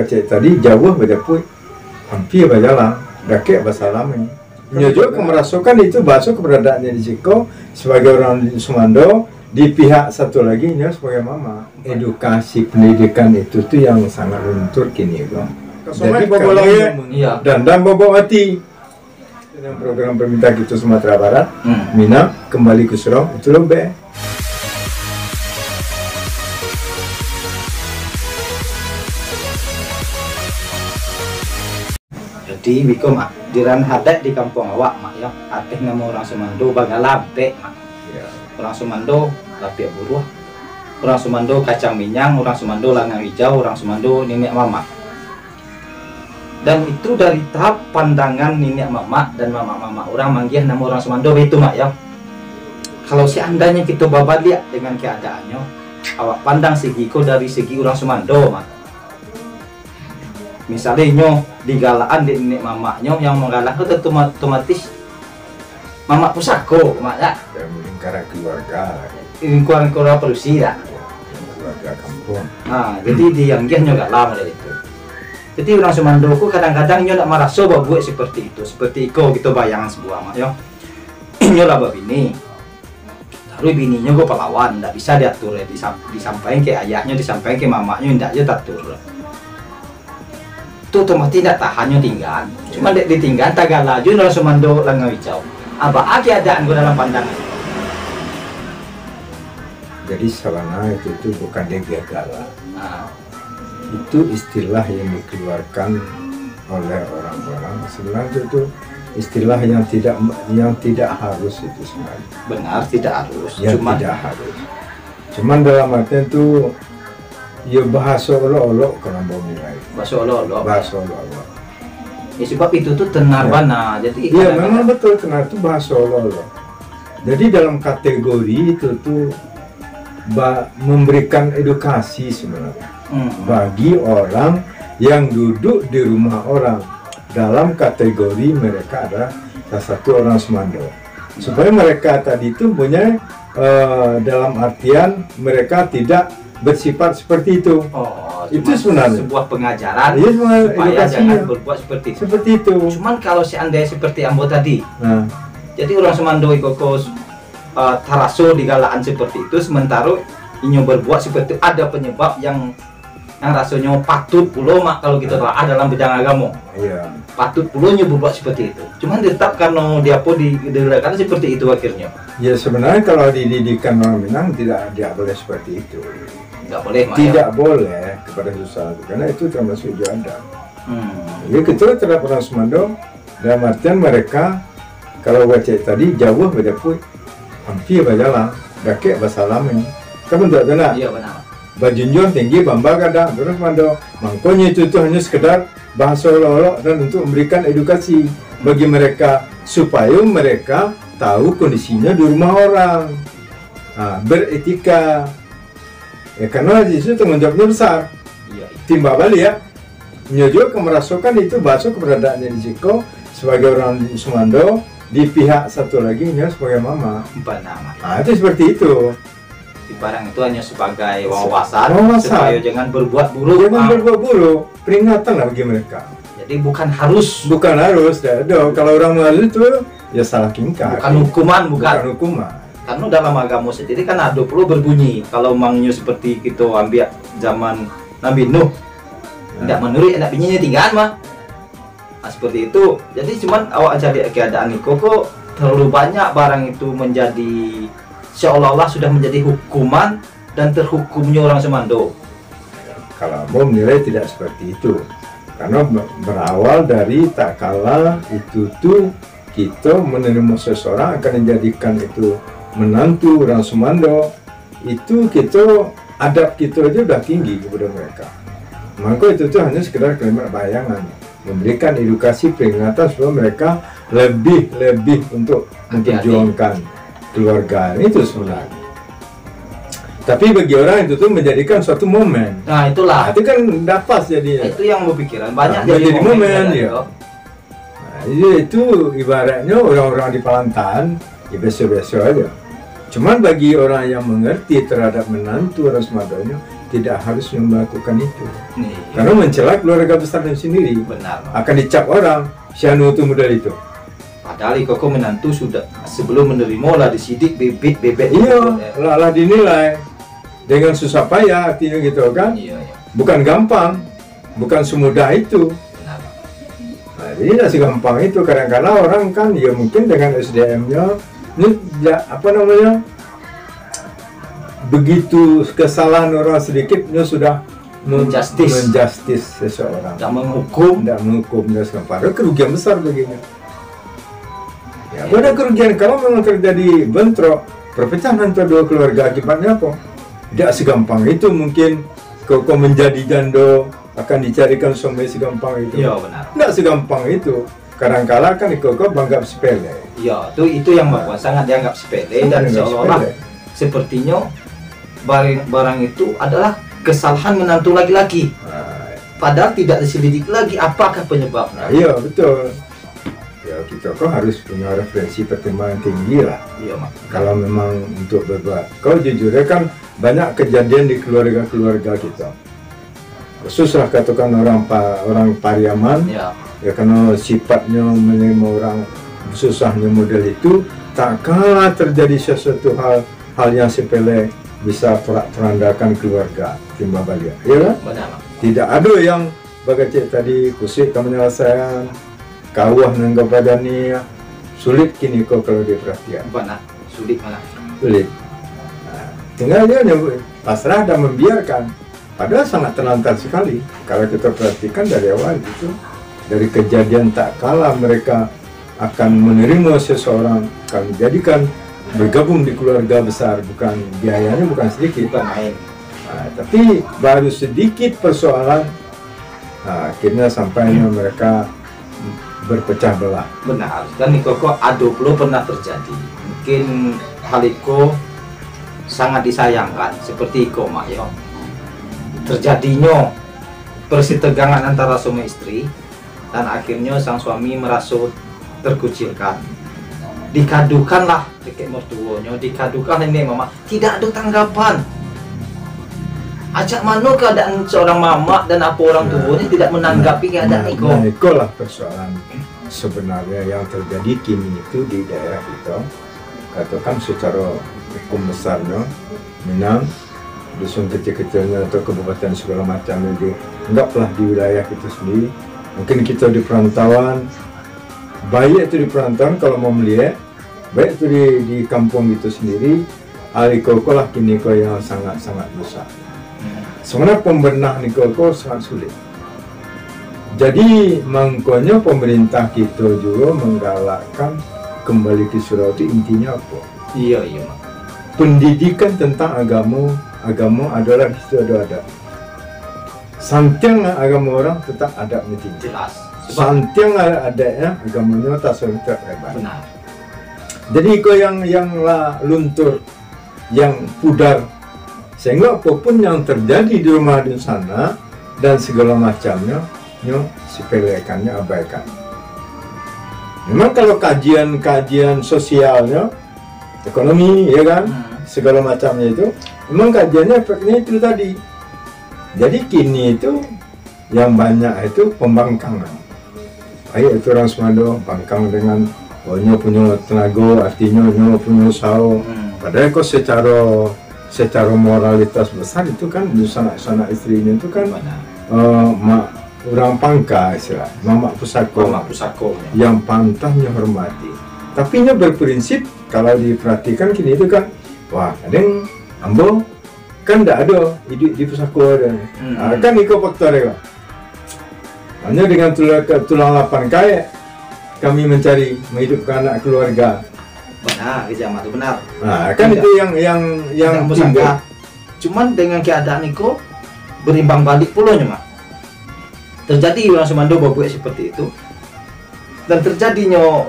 wajah tadi jauh berjaput hampir berjalan dakek bersalami menyujuk kemerasukan itu masuk keberadaannya di Ciko sebagai orang di Sumando, di pihak satu lagi nya sebagai mama. Edukasi pendidikan itu tuh yang sangat luntur kini bang. Jadi iya. dan bobo mati dengan program pemerintah gitu Sumatera Barat, Mina kembali ke Surau itu loh be. Jadi biko mak diran hadat di kampung awak mak ya ateh nama orang Sumando baga lampe mak Ya. orang Sumando lampe buruh, orang Sumando kacang minyang, orang Sumando langang hijau, orang Sumando nenek mama. Dan itu dari tahap pandangan nenek mama dan mama orang manggih nama orang Sumando itu mak ya. Kalau seandainya kita babaliak dengan keadaannya, awak pandang segiko dari segi orang Sumando mak. Misalnya nyo digalaan di nenek mamaknya yang menggalah itu otomatis mamak pusako mak ya. Dan lingkaran keluarga, Lingkungan produksi ya. keluarga kampung. Nah, jadi dianggih nyo gak lama dari itu. Jadi orang Sumando ku kadang-kadang nyo nak merasa bahwa buat seperti itu, seperti iko gitu bayangan sebuah mak yo. Nyo lah bini. Lalu bininya gue pahlawan, ndak bisa diatur ya, disampaikan ke ayahnya, disampaikan ke mamanya, ndak aja tatur. Itu otomatis tidak tahannya tinggal, cuma ditinggal tak laju orang Sumando langgau hijau. Apa keadaan gue dalam pandangan? Jadi sabana itu bukan dia gagala. Nah, Itu istilah yang dikeluarkan oleh orang-orang. Sebenarnya itu istilah yang tidak harus itu sebenarnya. benar tidak harus, Yang cuma tidak harus. Cuman dalam artian itu ya bahasa olok-olok kalau mau nilai. bahasa olok-olok. Bahasa olok-olok. Ya, sebab itu tuh tenar bana, jadi Iya memang betul karena itu bahasa olok-olok. Jadi dalam kategori itu tuh memberikan edukasi sebenarnya bagi orang yang duduk di rumah orang dalam kategori mereka ada salah satu orang Sumando supaya mereka tadi itu punya dalam artian mereka tidak bersifat seperti itu. Oh, Itu cuma sebenarnya sebuah pengajaran Iya, sebenarnya supaya edukasinya. jangan berbuat seperti itu. seperti itu. Cuman kalau seandainya seperti Ambo tadi, Nah, jadi orang Sumando ikokos taraso digalaan seperti itu, sementara inyo berbuat seperti itu, ada penyebab yang rasanya patut pulau mak kalau kita telah dalam bidang agama iya. patut pulaunya berbuat seperti itu. Cuman tetap karena dia pun diledakan seperti itu akhirnya Ya sebenarnya kalau dididikan orang Minang tidak boleh seperti itu. nggak boleh mak Tidak boleh kepada sesuatu karena itu termasuk janda. Jadi kita terhadap orang Sumando dalam artian mereka kalau baca tadi jauh berjaput hampir berjalan dakek bersalami. Kamu tak benar? iya benar. Bajunjung tinggi bamba kadang terus Sumando. Makanya itu hanya sekedar bahasa olok-olok dan untuk memberikan edukasi bagi mereka supaya mereka tahu kondisinya di rumah orang. Beretika. Ya karena di situ tanggung jawabnya besar. Iya. Timba balik ya. Menyujuk kemerasukan itu masuk keberadaannya di Ciko sebagai orang di Sumando, di pihak satu lagi nya sebagai mama. Benar. Itu seperti itu. Di barang itu hanya sebagai wawasan Wawasan. supaya jangan berbuat buruk. Jangan berbuat buruk, peringatan lah bagi mereka. Jadi bukan harus, Bukan harus, kalau orang harus itu ya salah tingkah. bukan hukuman, bukan. hukuman. Karena dalam agama sendiri kan ada perlu berbunyi. Kalau mangnya seperti kita ambil zaman Nabi Nuh, tidak menurut anak bininya tinggal mah. Nah, seperti itu. Jadi cuman awak jadi keadaan itu kok terlalu banyak barang itu menjadi seolah-olah sudah menjadi hukuman dan terhukumnya orang Sumando. Kalau mau menilai tidak seperti itu. Karena berawal dari tak kala itu tuh kita menerima seseorang akan menjadikan itu menantu orang Sumando, itu kita adab kita aja udah tinggi kepada mereka. Maka itu tuh hanya sekedar kalimat bayangan, memberikan edukasi peringatan supaya mereka lebih untuk memperjuangkan keluarga itu sebenarnya. Tapi bagi orang itu tuh menjadikan suatu momen. Nah itulah. Itu kan dapat jadinya. Itu yang berpikiran banyak jadi momen ya. Itu ibaratnya orang-orang di Palantan ya biasa-biasa aja. Cuman bagi orang yang mengerti terhadap menantu orang Sumatera tidak harus melakukan itu. Nih, Karena mencela keluarga besarnya sendiri. benar. Akan dicap orang, si anu itu model itu. Padahal koko menantu sudah sebelum menerima lah disidik bebek Iya, lah dinilai dengan susah payah artinya gitu kan. Iya, iya. Bukan gampang, bukan semudah itu. Benar. Nah, jadi tidak segampang itu. Kadang-kadang orang kan ya mungkin dengan SDM-nya ini ya, apa namanya, begitu kesalahan orang sedikitnya sudah menjustis seseorang, Tidak menghukum. tidak menghukumnya segampang. Padahal kerugian besar baginya. Ya, ada kerugian kalau memang terjadi bentrok, perpecahan antara dua keluarga, akibatnya apa? Tidak segampang itu mungkin kok menjadi jando akan dicarikan suami segampang itu. Iya, benar. Tidak segampang itu. Kadang-kala kan kok banggap sepele. Iya, itu yang membuat sangat dianggap sepele dan Dianggap seolah-olah sepele. sepertinya barang itu adalah kesalahan menantu laki-laki. Nah, Padahal tidak diselidik lagi apakah penyebabnya. iya betul. Ya kita kok harus punya referensi pertimbangan tinggi lah. Iya, Mak. Kalau memang untuk berbuat. Kau jujurnya kan banyak kejadian di keluarga-keluarga kita. Khususlah katakan orang Pariaman. Ya, Ya karena sifatnya menerima orang susahnya model itu, tak kalah terjadi sesuatu hal yang sepele bisa terandakan keluarga timbang balik, ya kan? benar, Mak. Tidak ada yang bagai tadi kusik penyelesaian kawah nanggap badannya sulit kini kok kalau diperhatikan, Benar, sulit malah. sulit. Nah, tinggal dia pasrah dan membiarkan, padahal sangat terlantar sekali kalau kita perhatikan dari awal itu. Dari kejadian tak kalah mereka akan menerima seseorang, akan dijadikan bergabung di keluarga besar, bukan biayanya bukan sedikit. Bukan main. Nah, tapi baru sedikit persoalan, nah, akhirnya sampainya mereka berpecah belah. Benar. Dan koko adu belum pernah terjadi. Mungkin hal itu sangat disayangkan seperti itu, Mak, ya. Terjadinya persitegangan antara suami istri dan akhirnya sang suami merasa terkucilkan, dikadukanlah dekat mertuanya, dikadukan ini mama, tidak ada tanggapan. Acak mana keadaan seorang mama dan apa orang tuanya tidak menanggapi keadaan itu. Nah, itulah persoalan sebenarnya yang terjadi kini itu di daerah kita. Katakan secara hukum besarnya, Minang, dusun kecil-kecilnya atau kabupaten segala macam itu, enggaklah di wilayah kita sendiri. Mungkin kita di perantauan, baik itu di perantauan kalau mau melihat, baik itu di kampung itu sendiri, alikoko lah kini kok yang sangat-sangat besar. Sebenarnya pembenah nikoko sangat sulit. Jadi makanya pemerintah kita juga menggalakkan kembali ke surau itu intinya apa? Iya, iya, Mak. Pendidikan tentang agama adalah itu ada. Santiang agama orang tetap adabnya tinggi. Jelas. Santiang adanya agamanya tak serentak hebat. Benar. Jadi kau yang lah luntur, yang pudar, sehingga apapun yang terjadi di rumah di sana dan segala macamnya, sepelekannya abaikan. Memang kalau kajian sosialnya, ekonomi, ya kan, segala macamnya itu, memang kajiannya efeknya itu tadi. Jadi kini itu yang banyak itu pembangkangan. Baik itu orang Semado bangkang dengan punya tenaga, artinya punya usaha. Padahal kok secara moralitas besar itu kan sana istrinya itu kan orang pangka istilah, mama pusako yang pantahnya hormati. Tapi nya berprinsip kalau diperhatikan kini itu kan, wah kadang ambo kan tidak ada di pusako ada. Kan itu faktornya. Hanya dengan tulang 8 kaya kami mencari menghidupkan anak keluarga. Benar, Ijama itu benar. Nah, kan itu yang timbul. Cuman dengan keadaan itu berimbang balik pulaunya, Mak. Terjadi orang Semando babuek seperti itu dan terjadinya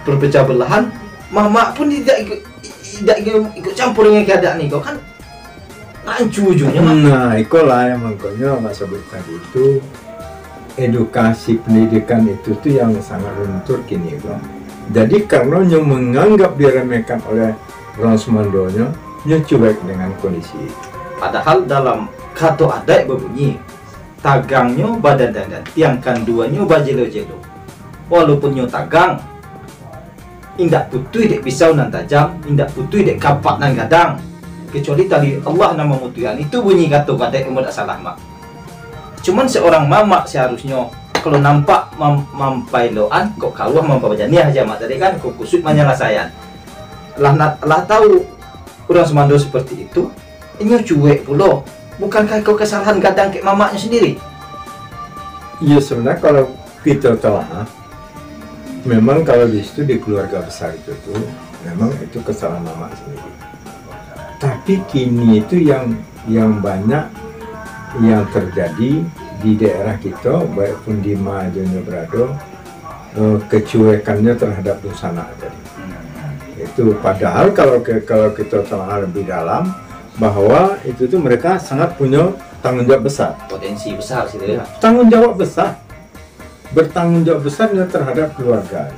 berpecah belahan, mama pun tidak ikut campur dengan keadaan itu kan rancu ujungnya, Mak. Nah, itulah yang makanya Mas sebut tadi itu edukasi pendidikan itu tuh yang sangat luntur kini, Bang. Jadi karena yang menganggap diremehkan oleh orang Semandonya, dia cuek dengan kondisi. Padahal dalam kata adat berbunyi, tagangnya badan dandan, tiangkan duanya bajelo-jelo. Walaupun nyo tagang, indak putui dek pisau nan tajam, indak putui dek kapak nan gadang. Kecuali tadi Allah nama mutuyan, itu bunyi kata adat yang tidak salah mak. Cuman seorang mamak seharusnya kalau nampak mampai loan kok kawah mampai bajani aja mak tadi kan kok kusut menyelesaikan. Lah tahu orang semando seperti itu, ini cuek pula. Bukankah kau kesalahan kadang ke mamaknya sendiri? Iya, sebenarnya kalau kita telah, memang kalau di situ di keluarga besar itu tuh, memang itu kesalahan mamak sendiri. Tapi kini itu yang banyak yang terjadi di daerah kita, baik pun di Majonyo Brado, kecuekannya terhadap busana tadi. Itu padahal kalau kita telah lebih dalam, bahwa itu tuh mereka sangat punya tanggung jawab besar, Potensi besar sih ya. tanggung jawab besar, bertanggung jawab besarnya terhadap keluarga.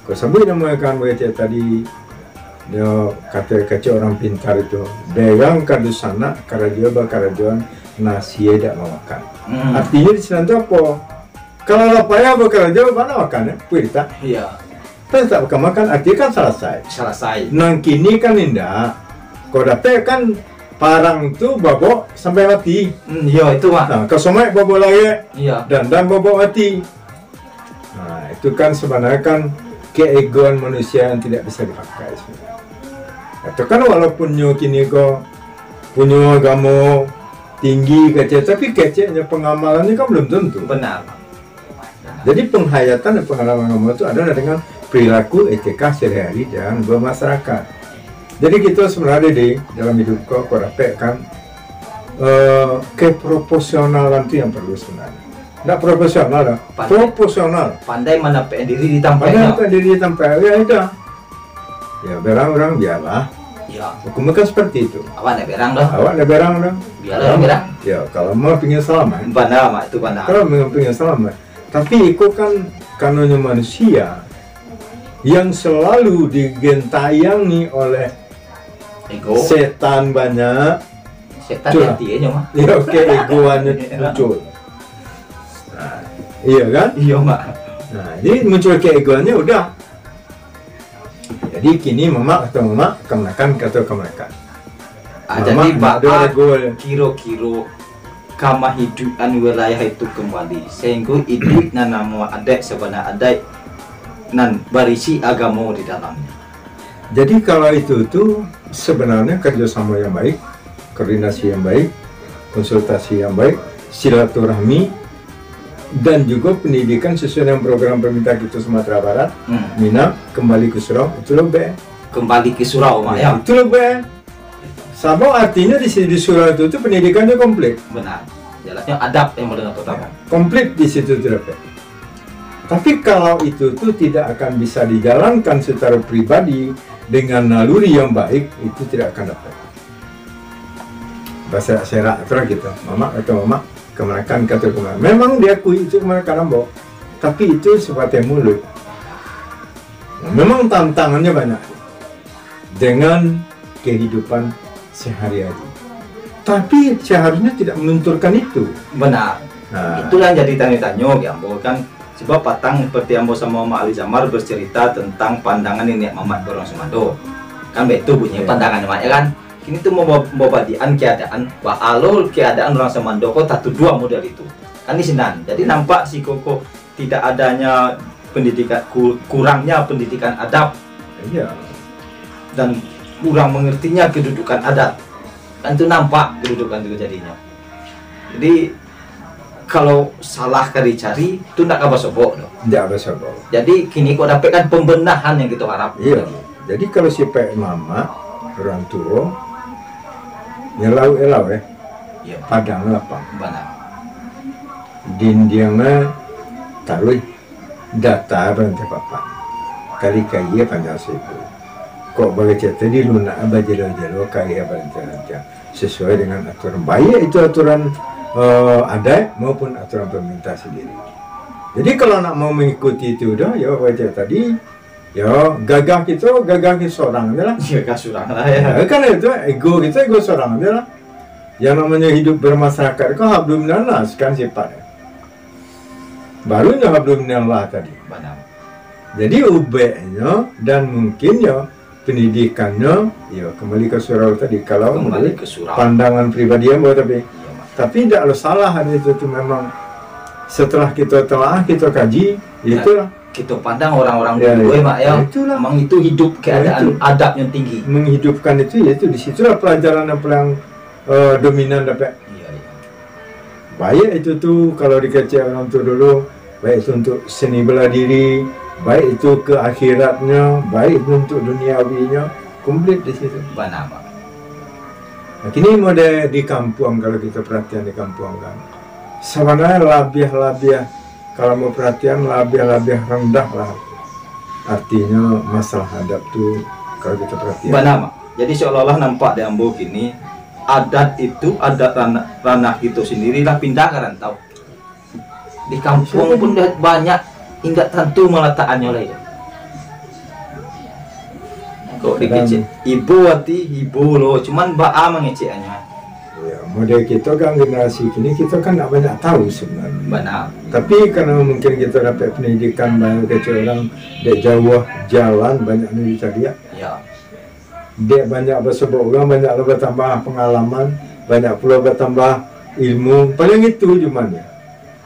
Kau sebut namakan mereka tadi, dia kata orang pintar itu, dagang kardus anak karajo bakarajon nasi tidak mau makan. Artinya di sana tuh apa? Kalau lapaya bakarajo mana makan ya? Puita. Iya. Tapi tak makan artinya kan selesai. Nang kini kan indah. Kau dapat kan parang tu babok sampai mati. Iya itu mak. Nah, kau somai babok lagi. Iya. Dan babok mati. Nah, itu kan sebenarnya kan keegoan manusia yang tidak bisa dipakai sebenarnya. Atau kan walaupun nyo kini kau punya agama tinggi kecil, tapi kecilnya pengamalannya kan belum tentu. Benar. Jadi penghayatan dan pengalaman agama itu adalah dengan perilaku etika sehari-hari dan bermasyarakat. Jadi kita sebenarnya di dalam hidup kau dapat kan keproporsionalan itu yang perlu sebenarnya. Tidak proporsional lah, proporsional. Pandai menapik diri di tampaknya. Pandai diri tampaknya ya udah. Ya berang orang biarlah. Ya. Hukum kan seperti itu. Awak nak berang dah. Awak nak berang dah. Biarlah berang. Ya kalau mau pingin selamat. Benar mak itu benar. Kalau mau pingin selamat. Tapi itu kan kanonnya manusia yang selalu digentayangi oleh Ego. setan banyak. Setan Cuk. hati aja mak. Ya oke, egoannya muncul. Nah, iya kan? Iya mak. Nah, jadi muncul keegoannya udah. Jadi kini mama kemenakan kata kemenakan. Jadi pak, ada gol. kiro-kiro kama hidupan wilayah itu kembali. Sehingga hidup nan nama adat sebenarnya adat nan berisi agama di dalamnya. Jadi kalau itu tuh sebenarnya kerjasama yang baik, koordinasi yang baik, konsultasi yang baik, silaturahmi, dan juga pendidikan sesuai dengan program pemerintah kita Sumatera Barat, Mina kembali ke surau, itu lebih. Kembali ke surau mak ya. Itu lebih. Sama artinya di surau itu pendidikannya komplit. Benar. Jelasnya adab yang mendengar pertama. Komplit di situ lebih. Tapi kalau itu tuh tidak akan bisa dijalankan secara pribadi dengan naluri yang baik, itu tidak akan dapat. Bahasa serak terus gitu, mama atau mama kemenakan kata kemenakan. Memang diakui itu kemenakan Ambo, tapi itu sifatnya mulut. Nah, memang tantangannya banyak dengan kehidupan sehari-hari. Tapi seharusnya tidak melunturkan itu. Benar. Nah, Itulah yang jadi tanya-tanya ya Ambo kan. Sebab patang seperti Ambo sama Mak Ali Zamar bercerita tentang pandangan nenek Mamat orang Semando. Kan betul bunyi pandangan Mak ya kan. Kini tuh mau badian keadaan, alul keadaan orang Semando kok satu dua model itu. Kan di sinan. Jadi nampak si Koko tidak adanya pendidikan, kurangnya pendidikan adab. iya. Dan kurang mengertinya kedudukan adat. Kan itu nampak kedudukan itu jadinya. Jadi kalau salah kali cari itu tidak kabar sobok dong. Tidak bisa bawa. Jadi kini kok dapatkan pembenahan yang kita harap. Iya. Jadi kalau si Pak Mama orang tua nyelau-elau Iya. padang lapang. Benar. Dindiangnya taruh data bantu papa. Kali kaya panjang seribu. Kok bagi cerita di lunak abajelo-jelo kaya bantu sesuai dengan aturan. Baik itu aturan adat maupun aturan pemerintah sendiri. Jadi kalau nak mau mengikuti itu dah, ya wajah tadi, ya gagah kita seorang aja lah. Iya kasurang lah ya. Ya, kan itu ego kita ego seorang aja lah. Yang namanya hidup bermasyarakat itu hablum minallas kan sifatnya. Barunya hablum minallah tadi. Benar. Jadi UB-nya dan mungkinnya pendidikannya ya kembali ke surau tadi. Kalau Kembali ke surau. pandangan pribadi yang buat Iya, Mak. tapi tidak ada salah hari itu tuh memang setelah kita telah kita kaji itulah Kita pandang orang-orang Ya, dulu ya. Mak ya. Itulah. Memang itu hidup keadaan adabnya tinggi. menghidupkan itu yaitu disitulah pelajaran yang paling dominan dapat. Iya, iya. Baik itu tuh kalau dikecil orang tua dulu, baik itu untuk seni bela diri, baik itu ke akhiratnya, baik itu untuk duniawinya, komplit di situ. Benar, Mak. Nah, kini mode di kampung kalau kita perhatian di kampung kan, sebenarnya labiah kalau mau perhatian labiah rendah lah. Artinya masalah adab tuh kalau kita perhatian. Benar, Mak. Jadi seolah-olah nampak di Ambo kini adat itu adat ranah itu sendiri lah pindah ke rantau. Di kampung pun dah banyak hingga tentu meletakannya lah ya. Kok dikecil ibu hati ibu loh, cuman baa mengeceknya. Ya, model kita kan generasi kini kita kan tidak banyak tahu sebenarnya. Benar. Tapi karena mungkin kita dapat pendidikan banyak kecil orang dek jauh jalan banyak nih dia. Ya. Dek banyak bersebut orang banyak lo bertambah pengalaman, banyak pula bertambah ilmu. Paling itu cuman ya.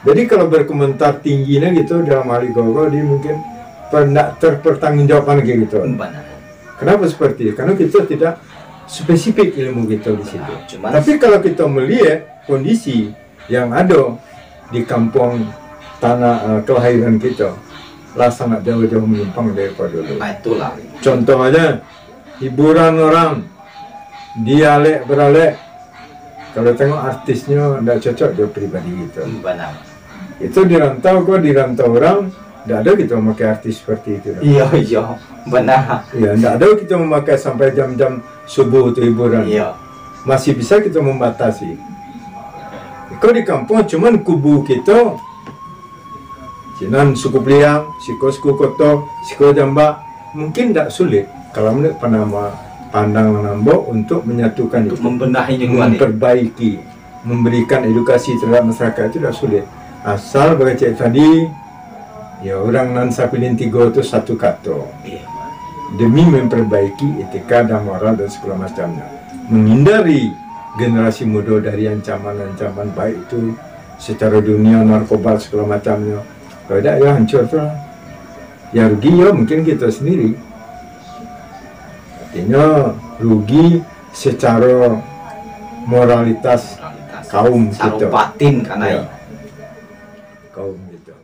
Jadi kalau berkomentar tingginya gitu dalam hal gogo dia mungkin pernah terpertanggungjawabkan kayak gitu. Benar. Kenapa seperti itu? Karena kita tidak spesifik ilmu kita di situ. Cuman Tapi kalau kita melihat kondisi yang ada di kampung tanah kelahiran kita, lah sangat jauh-jauh menyimpang daripada dulu. nah itulah. Contoh aja, hiburan orang, dialek beralek. Kalau tengok artisnya tidak cocok dia pribadi gitu. Benar. Itu di rantau, kok di rantau orang tidak ada kita memakai artis seperti itu. Iya, iya. Benar. Ya, tidak ada kita memakai sampai jam-jam subuh itu hiburan. Iya. Masih bisa kita membatasi. Kalau di kampung cuman kubu kita, Cinan suku Pliang, suku Koto, suku Jamba, mungkin tidak sulit kalau menurut panama pandang Nambo untuk menyatukan Untuk itu, membenahi lingkungan ini. memperbaiki, memberikan edukasi terhadap masyarakat itu tidak sulit. Asal bagi cek tadi, ya orang nan sapilin tiga itu satu kata. Iya. Demi memperbaiki etika dan moral dan segala macamnya, menghindari generasi muda dari ancaman-ancaman baik itu secara dunia, narkoba segala macamnya. Kalau tidak ya hancur tuh. Ya rugi ya mungkin kita sendiri. Artinya rugi secara moralitas kaum Sarung kita. batin karena Ya. Kaum kita.